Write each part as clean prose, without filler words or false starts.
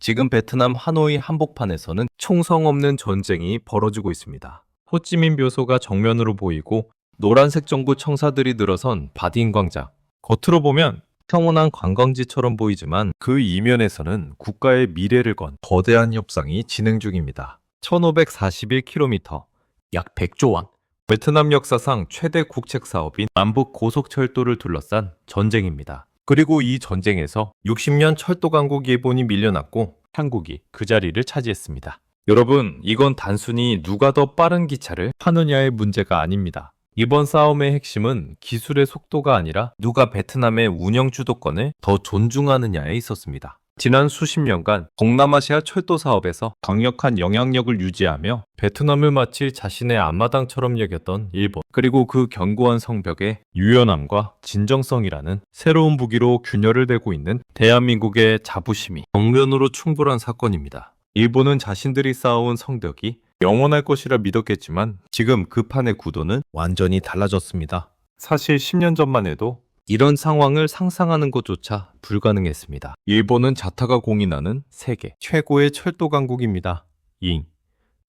지금 베트남 하노이 한복판에서는 총성 없는 전쟁이 벌어지고 있습니다. 호찌민 묘소가 정면으로 보이고 노란색 정부 청사들이 늘어선 바딘 광장. 겉으로 보면 평온한 관광지처럼 보이지만 그 이면에서는 국가의 미래를 건 거대한 협상이 진행 중입니다. 1541km, 약 100조 원. 베트남 역사상 최대 국책 사업인 남북 고속철도를 둘러싼 전쟁입니다. 그리고 이 전쟁에서 60년 철도 강국 일본이 밀려났고 한국이 그 자리를 차지했습니다. 여러분, 이건 단순히 누가 더 빠른 기차를 파느냐의 문제가 아닙니다. 이번 싸움의 핵심은 기술의 속도가 아니라 누가 베트남의 운영 주도권을 더 존중하느냐에 있었습니다. 지난 수십 년간 동남아시아 철도 사업에서 강력한 영향력을 유지하며 베트남을 마치 자신의 앞마당처럼 여겼던 일본, 그리고 그 견고한 성벽에 유연함과 진정성이라는 새로운 무기로 균열을 대고 있는 대한민국의 자부심이 정면으로 충돌한 사건입니다. 일본은 자신들이 쌓아온 성벽이 영원할 것이라 믿었겠지만 지금 그 판의 구도는 완전히 달라졌습니다. 사실 10년 전만 해도 이런 상황을 상상하는 것조차 불가능했습니다. 일본은 자타가 공인하는 세계 최고의 철도 강국입니다.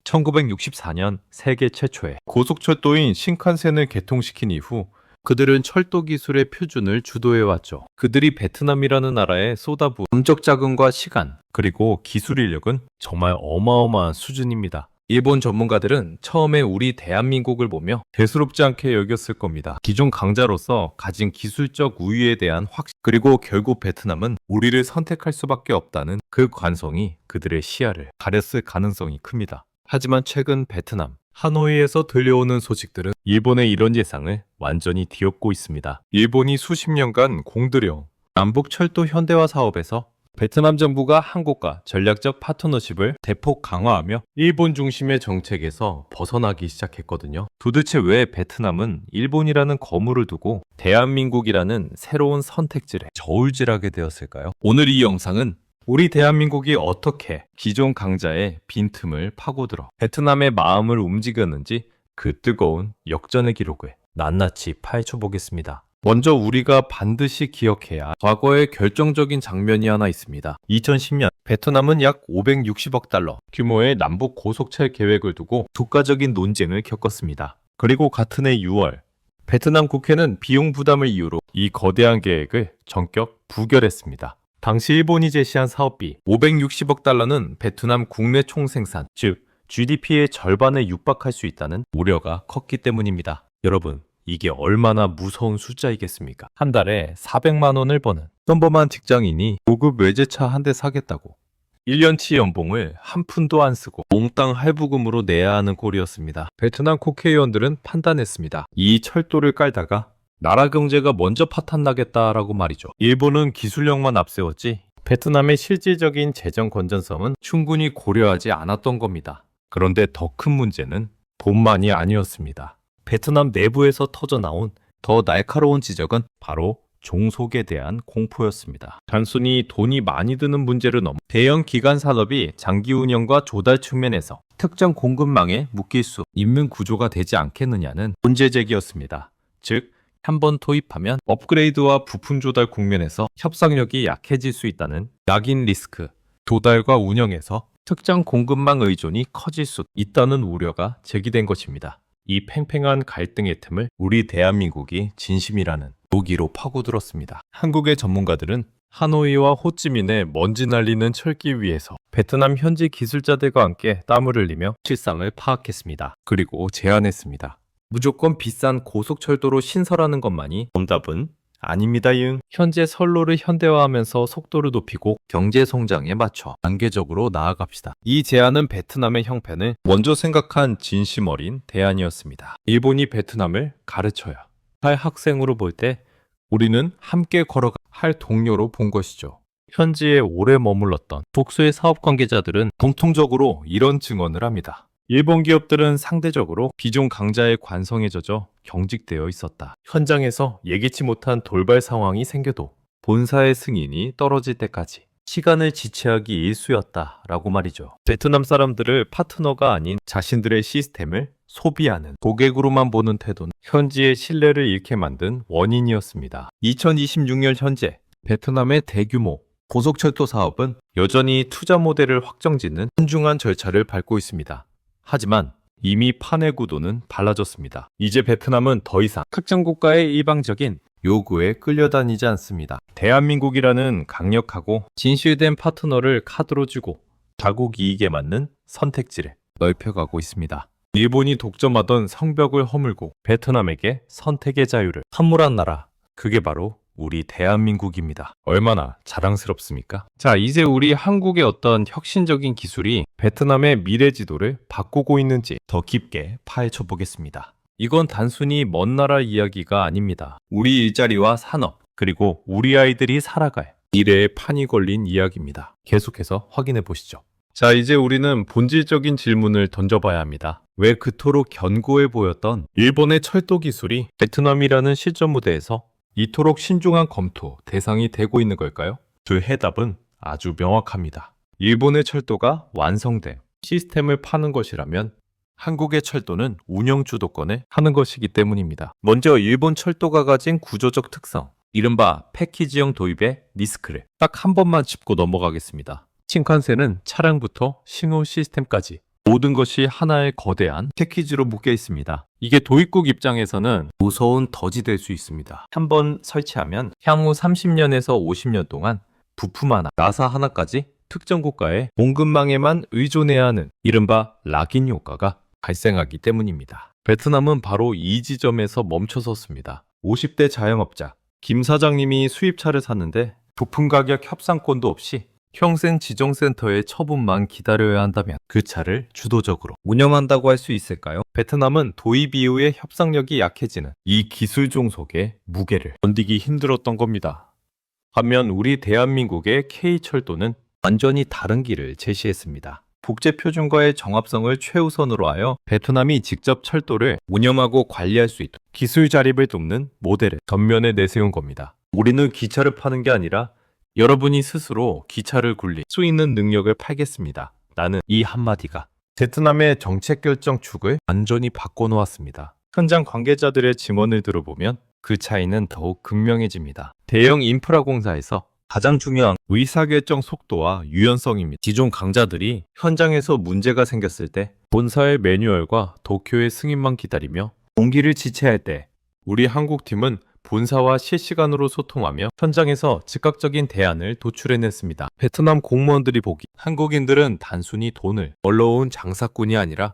1964년 세계 최초의 고속철도인 신칸센을 개통시킨 이후 그들은 철도 기술의 표준을 주도해왔죠. 그들이 베트남이라는 나라에 쏟아부은 감적 자금과 시간, 그리고 기술 인력은 정말 어마어마한 수준입니다. 일본 전문가들은 처음에 우리 대한민국을 보며 대수롭지 않게 여겼을 겁니다. 기존 강자로서 가진 기술적 우위에 대한 확신, 그리고 결국 베트남은 우리를 선택할 수밖에 없다는 그 관성이 그들의 시야를 가렸을 가능성이 큽니다. 하지만 최근 베트남, 하노이에서 들려오는 소식들은 일본의 이런 예상을 완전히 뒤엎고 있습니다. 일본이 수십 년간 공들여 남북 철도 현대화 사업에서 베트남 정부가 한국과 전략적 파트너십을 대폭 강화하며 일본 중심의 정책에서 벗어나기 시작했거든요. 도대체 왜 베트남은 일본이라는 거물을 두고 대한민국이라는 새로운 선택지를 저울질하게 되었을까요? 오늘 이 영상은 우리 대한민국이 어떻게 기존 강자의 빈틈을 파고들어 베트남의 마음을 움직였는지 그 뜨거운 역전의 기록을 낱낱이 파헤쳐 보겠습니다. 먼저 우리가 반드시 기억해야 할 과거의 결정적인 장면이 하나 있습니다. 2010년 베트남은 약 560억 달러 규모의 남북 고속철 계획을 두고 독과적인 논쟁을 겪었습니다. 그리고 같은 해 6월 베트남 국회는 비용 부담을 이유로 이 거대한 계획을 전격 부결했습니다. 당시 일본이 제시한 사업비 560억 달러는 베트남 국내 총생산, 즉 GDP의 절반에 육박할 수 있다는 우려가 컸기 때문입니다. 여러분, 이게 얼마나 무서운 숫자이겠습니까? 한 달에 400만 원을 버는 평범한 직장인이 고급 외제차 한 대 사겠다고 1년치 연봉을 한 푼도 안 쓰고 몽땅 할부금으로 내야 하는 꼴이었습니다. 베트남 국회의원들은 판단했습니다. 이 철도를 깔다가 나라 경제가 먼저 파탄나겠다라고 말이죠. 일본은 기술력만 앞세웠지 베트남의 실질적인 재정 건전성은 충분히 고려하지 않았던 겁니다. 그런데 더 큰 문제는 돈만이 아니었습니다. 베트남 내부에서 터져나온 더 날카로운 지적은 바로 종속에 대한 공포였습니다. 단순히 돈이 많이 드는 문제를 넘어 대형 기관 산업이 장기 운영과 조달 측면에서 특정 공급망에 묶일 수 있는 구조가 되지 않겠느냐는 문제 제기였습니다. 즉, 한번 도입하면 업그레이드와 부품 조달 국면에서 협상력이 약해질 수 있다는 낙인 리스크, 조달과 운영에서 특정 공급망 의존이 커질 수 있다는 우려가 제기된 것입니다. 이 팽팽한 갈등의 틈을 우리 대한민국이 진심이라는 노기로 파고들었습니다. 한국의 전문가들은 하노이와 호찌민의 먼지 날리는 철길 위에서 베트남 현지 기술자들과 함께 땀을 흘리며 실상을 파악했습니다. 그리고 제안했습니다. 무조건 비싼 고속철도로 신설하는 것만이 정답은 아닙니다. 현재 선로를 현대화하면서 속도를 높이고 경제 성장에 맞춰 단계적으로 나아갑시다. 이 제안은 베트남의 형편을 먼저 생각한 진심 어린 대안이었습니다. 일본이 베트남을 가르쳐야 할 학생으로 볼 때 우리는 함께 걸어가 할 동료로 본 것이죠. 현지에 오래 머물렀던 복수의 사업 관계자들은 공통적으로 이런 증언을 합니다. 일본 기업들은 상대적으로 기존 강자의 관성에 젖어 경직되어 있었다. 현장에서 예기치 못한 돌발 상황이 생겨도 본사의 승인이 떨어질 때까지 시간을 지체하기 일쑤였다라고 말이죠. 베트남 사람들을 파트너가 아닌 자신들의 시스템을 소비하는 고객으로만 보는 태도는 현지의 신뢰를 잃게 만든 원인이었습니다. 2026년 현재 베트남의 대규모 고속철도 사업은 여전히 투자 모델을 확정짓는 신중한 절차를 밟고 있습니다. 하지만 이미 판의 구도는 달라졌습니다. 이제 베트남은 더 이상 특정 국가의 일방적인 요구에 끌려다니지 않습니다. 대한민국이라는 강력하고 진실된 파트너를 카드로 주고 자국 이익에 맞는 선택지를 넓혀가고 있습니다. 일본이 독점하던 성벽을 허물고 베트남에게 선택의 자유를 선물한 나라, 그게 바로 우리 대한민국입니다. 얼마나 자랑스럽습니까? 자, 이제 우리 한국의 어떤 혁신적인 기술이 베트남의 미래 지도를 바꾸고 있는지 더 깊게 파헤쳐 보겠습니다. 이건 단순히 먼 나라 이야기가 아닙니다. 우리 일자리와 산업, 그리고 우리 아이들이 살아갈 미래의 판이 걸린 이야기입니다. 계속해서 확인해 보시죠. 자, 이제 우리는 본질적인 질문을 던져봐야 합니다. 왜 그토록 견고해 보였던 일본의 철도 기술이 베트남이라는 실전 무대에서 이토록 신중한 검토 대상이 되고 있는 걸까요? 그 해답은 아주 명확합니다. 일본의 철도가 완성된 시스템을 파는 것이라면 한국의 철도는 운영 주도권을 하는 것이기 때문입니다. 먼저 일본 철도가 가진 구조적 특성, 이른바 패키지형 도입의 리스크를 딱 한 번만 짚고 넘어가겠습니다. 신칸센은 차량부터 신호 시스템까지 모든 것이 하나의 거대한 패키지로 묶여 있습니다. 이게 도입국 입장에서는 무서운 덫이 될 수 있습니다. 한번 설치하면 향후 30년에서 50년 동안 부품 하나, 나사 하나까지 특정 국가의 공급망에만 의존해야 하는 이른바 락인 효과가 발생하기 때문입니다. 베트남은 바로 이 지점에서 멈춰섰습니다. 50대 자영업자 김 사장님이 수입차를 샀는데 부품 가격 협상권도 없이 평생 지정센터의 처분만 기다려야 한다면 그 차를 주도적으로 운영한다고 할 수 있을까요? 베트남은 도입 이후에 협상력이 약해지는 이 기술 종속의 무게를 견디기 힘들었던 겁니다. 반면 우리 대한민국의 K철도는 완전히 다른 길을 제시했습니다. 국제표준과의 정합성을 최우선으로 하여 베트남이 직접 철도를 운영하고 관리할 수 있도록 기술 자립을 돕는 모델을 전면에 내세운 겁니다. 우리는 기차를 파는 게 아니라 여러분이 스스로 기차를 굴릴 수 있는 능력을 팔겠습니다. 나는 이 한마디가 베트남의 정책 결정 축을 완전히 바꿔놓았습니다. 현장 관계자들의 증언을 들어보면 그 차이는 더욱 극명해집니다. 대형 인프라 공사에서 가장 중요한 의사결정 속도와 유연성입니다. 기존 강자들이 현장에서 문제가 생겼을 때 본사의 매뉴얼과 도쿄의 승인만 기다리며 공기를 지체할 때 우리 한국팀은 본사와 실시간으로 소통하며 현장에서 즉각적인 대안을 도출해냈습니다. 베트남 공무원들이 보기 한국인들은 단순히 돈을 벌러온 장사꾼이 아니라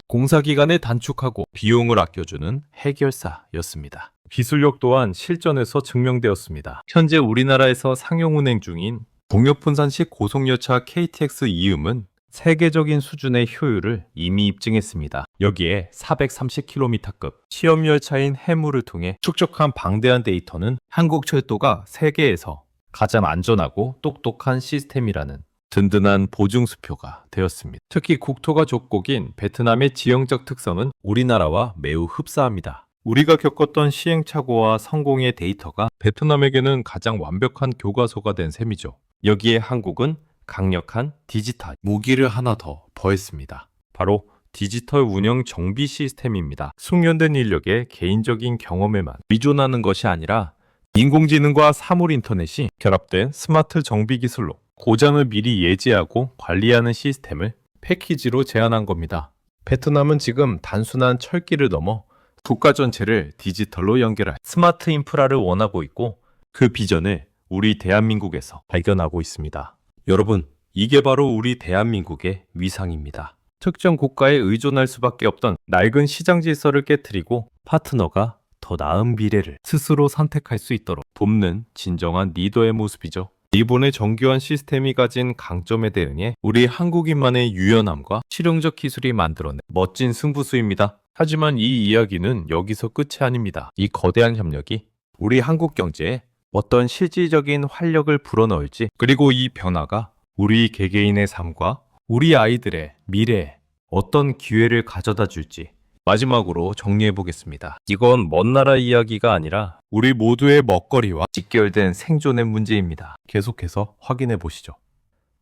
공사기간을 단축하고 비용을 아껴주는 해결사였습니다. 기술력 또한 실전에서 증명되었습니다. 현재 우리나라에서 상용 운행 중인 동역분산식 고속열차 KTX 이음은 세계적인 수준의 효율을 이미 입증했습니다. 여기에 430km급 시험열차인 해무를 통해 축적한 방대한 데이터는 한국철도가 세계에서 가장 안전하고 똑똑한 시스템이라는 든든한 보증수표가 되었습니다. 특히 국토가 족곡인 베트남의 지형적 특성은 우리나라와 매우 흡사합니다. 우리가 겪었던 시행착오와 성공의 데이터가 베트남에게는 가장 완벽한 교과서가 된 셈이죠. 여기에 한국은 강력한 디지털 무기를 하나 더 더했습니다. 바로 디지털 운영 정비 시스템입니다. 숙련된 인력의 개인적인 경험에만 의존하는 것이 아니라 인공지능과 사물 인터넷이 결합된 스마트 정비 기술로 고장을 미리 예지하고 관리하는 시스템을 패키지로 제안한 겁니다. 베트남은 지금 단순한 철길을 넘어 국가 전체를 디지털로 연결할 스마트 인프라를 원하고 있고 그 비전을 우리 대한민국에서 발견하고 있습니다. 여러분, 이게 바로 우리 대한민국의 위상입니다. 특정 국가에 의존할 수밖에 없던 낡은 시장 질서를 깨트리고 파트너가 더 나은 미래를 스스로 선택할 수 있도록 돕는 진정한 리더의 모습이죠. 일본의 정교한 시스템이 가진 강점에 대응해 우리 한국인만의 유연함과 실용적 기술이 만들어낸 멋진 승부수입니다. 하지만 이 이야기는 여기서 끝이 아닙니다. 이 거대한 협력이 우리 한국 경제에 어떤 실질적인 활력을 불어넣을지, 그리고 이 변화가 우리 개개인의 삶과 우리 아이들의 미래에 어떤 기회를 가져다 줄지 마지막으로 정리해 보겠습니다. 이건 먼 나라 이야기가 아니라 우리 모두의 먹거리와 직결된 생존의 문제입니다. 계속해서 확인해 보시죠.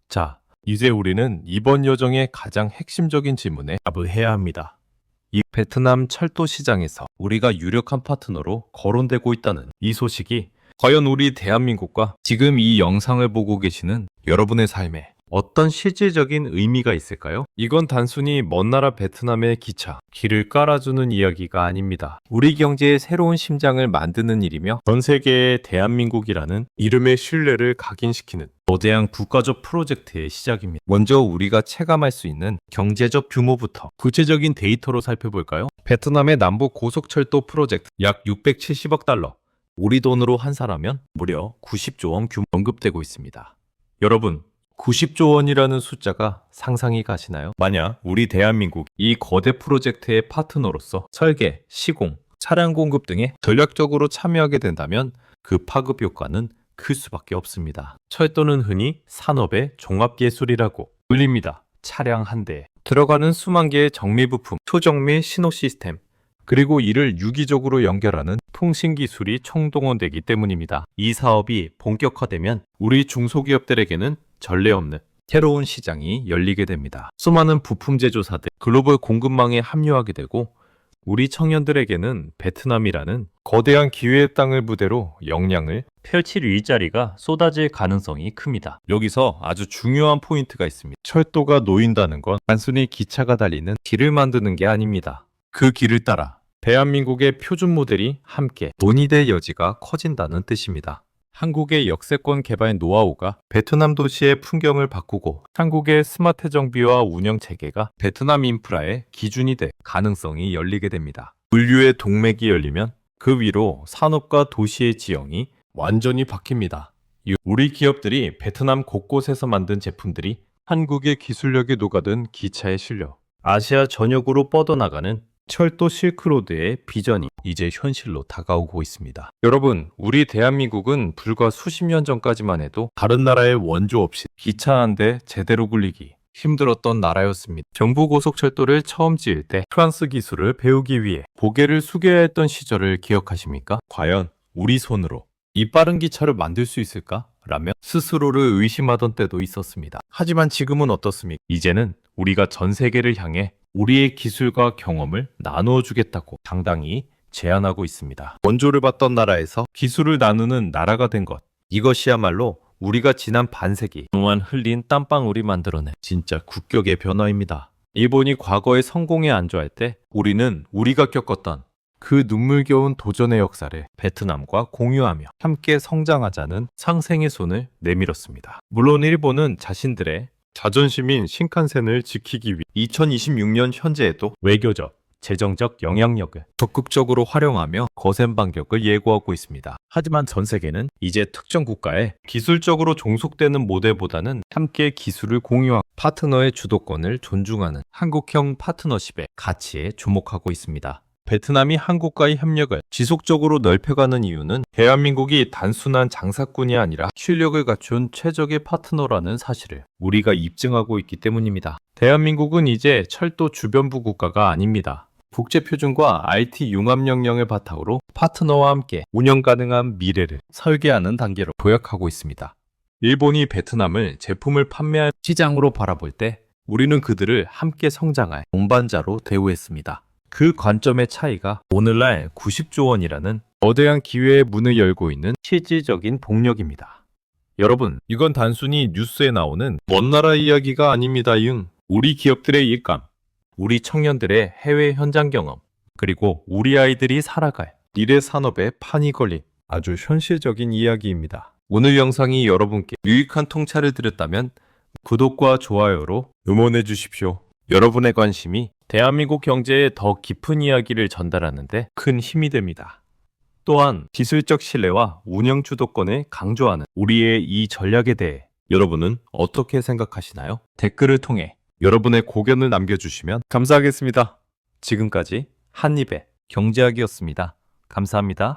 자, 이제 우리는 이번 여정의 가장 핵심적인 질문에 답을 해야 합니다. 이 베트남 철도 시장에서 우리가 유력한 파트너로 거론되고 있다는 이 소식이 과연 우리 대한민국과 지금 이 영상을 보고 계시는 여러분의 삶에 어떤 실질적인 의미가 있을까요? 이건 단순히 먼 나라 베트남의 기차, 길을 깔아주는 이야기가 아닙니다. 우리 경제의 새로운 심장을 만드는 일이며 전 세계의 대한민국이라는 이름의 신뢰를 각인시키는 거대한 국가적 프로젝트의 시작입니다. 먼저 우리가 체감할 수 있는 경제적 규모부터 구체적인 데이터로 살펴볼까요? 베트남의 남북 고속철도 프로젝트 약 670억 달러. 우리 돈으로 환산하면 무려 90조 원 규모 언급되고 있습니다. 여러분, 90조 원이라는 숫자가 상상이 가시나요? 만약 우리 대한민국 이 거대 프로젝트의 파트너로서 설계, 시공, 차량 공급 등에 전략적으로 참여하게 된다면 그 파급 효과는 클 수밖에 없습니다. 철도는 흔히 산업의 종합예술이라고 불립니다. 차량 한 대에 들어가는 수만 개의 정밀 부품, 초정밀 신호 시스템, 그리고 이를 유기적으로 연결하는 통신 기술이 총동원되기 때문입니다. 이 사업이 본격화되면 우리 중소기업들에게는 전례 없는 새로운 시장이 열리게 됩니다. 수많은 부품 제조사들, 글로벌 공급망에 합류하게 되고 우리 청년들에게는 베트남이라는 거대한 기회의 땅을 무대로 역량을 펼칠 일자리가 쏟아질 가능성이 큽니다. 여기서 아주 중요한 포인트가 있습니다. 철도가 놓인다는 건 단순히 기차가 달리는 길을 만드는 게 아닙니다. 그 길을 따라 대한민국의 표준 모델이 함께 논의될 여지가 커진다는 뜻입니다. 한국의 역세권 개발 노하우가 베트남 도시의 풍경을 바꾸고 한국의 스마트 정비와 운영 체계가 베트남 인프라의 기준이 될 가능성이 열리게 됩니다. 물류의 동맥이 열리면 그 위로 산업과 도시의 지형이 완전히 바뀝니다. 우리 기업들이 베트남 곳곳에서 만든 제품들이 한국의 기술력에 녹아든 기차에 실려 아시아 전역으로 뻗어나가는 철도 실크로드의 비전이 이제 현실로 다가오고 있습니다. 여러분, 우리 대한민국은 불과 수십 년 전까지만 해도 다른 나라의 원조 없이 기차 한 대 제대로 굴리기 힘들었던 나라였습니다. 경부고속철도를 처음 지을 때 프랑스 기술을 배우기 위해 고개를 숙여야 했던 시절을 기억하십니까? 과연 우리 손으로 이 빠른 기차를 만들 수 있을까? 라며 스스로를 의심하던 때도 있었습니다. 하지만 지금은 어떻습니까? 이제는 우리가 전 세계를 향해 우리의 기술과 경험을 나누어 주겠다고 당당히 제안하고 있습니다. 원조를 받던 나라에서 기술을 나누는 나라가 된 것. 이것이야말로 우리가 지난 반세기 동안 흘린 땀방울이 만들어낸 진짜 국격의 변화입니다. 일본이 과거에 성공에 안주할 때 우리는 우리가 겪었던 그 눈물겨운 도전의 역사를 베트남과 공유하며 함께 성장하자는 상생의 손을 내밀었습니다. 물론 일본은 자신들의 자존심인 신칸센을 지키기 위해 2026년 현재에도 외교적, 재정적 영향력을 적극적으로 활용하며 거센 반격을 예고하고 있습니다. 하지만 전 세계는 이제 특정 국가에 기술적으로 종속되는 모델보다는 함께 기술을 공유하고 파트너의 주도권을 존중하는 한국형 파트너십의 가치에 주목하고 있습니다. 베트남이 한국과의 협력을 지속적으로 넓혀가는 이유는 대한민국이 단순한 장사꾼이 아니라 실력을 갖춘 최적의 파트너라는 사실을 우리가 입증하고 있기 때문입니다. 대한민국은 이제 철도 주변부 국가가 아닙니다. 국제표준과 IT 융합 역량을 바탕으로 파트너와 함께 운영 가능한 미래를 설계하는 단계로 도약하고 있습니다. 일본이 베트남을 제품을 판매할 시장으로 바라볼 때 우리는 그들을 함께 성장할 동반자로 대우했습니다. 그 관점의 차이가 오늘날 90조 원이라는 거대한 기회의 문을 열고 있는 실질적인 동력입니다. 여러분, 이건 단순히 뉴스에 나오는 먼 나라 이야기가 아닙니다. 우리 기업들의 일감, 우리 청년들의 해외 현장 경험, 그리고 우리 아이들이 살아갈 미래 산업의 판이 걸린 아주 현실적인 이야기입니다. 오늘 영상이 여러분께 유익한 통찰을 드렸다면 구독과 좋아요로 응원해 주십시오. 여러분의 관심이 대한민국 경제의 더 깊은 이야기를 전달하는 데 큰 힘이 됩니다. 또한 기술적 신뢰와 운영 주도권을 강조하는 우리의 이 전략에 대해 여러분은 어떻게 생각하시나요? 댓글을 통해 여러분의 고견을 남겨주시면 감사하겠습니다. 지금까지 한입의 경제학이었습니다. 감사합니다.